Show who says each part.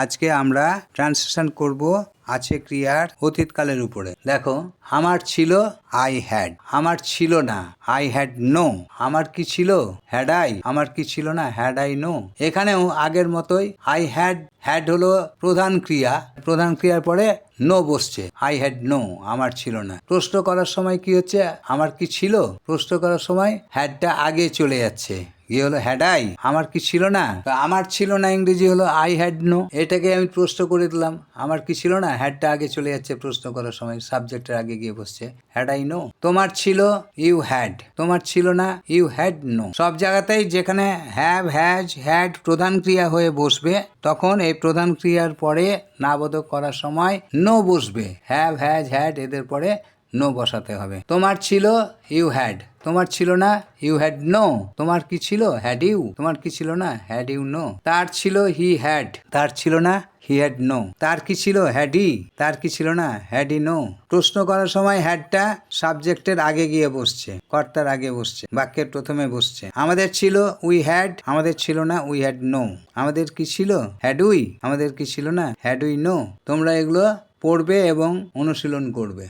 Speaker 1: আজকে আমরা ট্রান্সলেশন করব আছে ক্রিয়ার অতীতকালের উপরে। দেখো, আমার ছিল আই হ্যাড, আমার ছিল না আই হ্যাড নো, আমার কি ছিল হ্যাড আই, আমার কি ছিল না হ্যাড আই নো। এখানেও আগের মতোই আই হ্যাড, হ্যাড হলো প্রধান ক্রিয়া, প্রধান ক্রিয়ার পরে নো বসছে, আই হ্যাড নো, আমার ছিল না। প্রশ্ন করার সময় কি হচ্ছে, আমার কি ছিল, প্রশ্ন করার সময় হ্যাডটা আগে চলে যাচ্ছে, ইয়ে হলো হ্যাড আই, আমার কি ছিল না, আমার ছিল না ইংরেজি হলো আই হ্যাড নো। এটাকে আমি প্রশ্ন করে দিলাম, আমার কি ছিল না, হ্যাডটা আগে চলে যাচ্ছে প্রশ্ন করার সময়, সাবজেক্টের আগে গিয়ে বসছে হ্যাড আই নো। তোমার ছিল ইউ হ্যাড, তোমার ছিল না ইউ হ্যাড নো। সব জায়গাতেই যেখানে হ্যাভ, হ্যাজ, হ্যাড প্রধান ক্রিয়া হয়ে বসবে, তখন এই প্রধান ক্রিয়ার পরে নাবোধক করার সময় নো বসবে। হ্যাভ, হ্যাজ, হ্যাড এদের পরে নো বসাতে হবে। তোমার ছিল ইউ হ্যাড, তোমার ছিল না ইউ হ্যাড নো। তোমার কি ছিল হ্যাড ইউ, তোমার কি ছিল না হ্যাড ইউ নো। তার ছিল হি হ্যাড, তার ছিল না হি হ্যাড নো। তার কি ছিল হ্যাড ই, তার কি ছিল না হ্যাড ই নো। প্রশ্ন করার সময় হ্যাডটা সাবজেক্টের আগে গিয়ে বসছে, কর্তার আগে বসছে, বাক্যের প্রথমে বসছে। আমাদের ছিল উই হ্যাড, আমাদের ছিল না উই হ্যাড নো। আমাদের কি ছিল হ্যাড উই, আমাদের কি ছিল না হ্যাড উই নো। তোমরা এগুলো পড়বে এবং অনুশীলন করবে।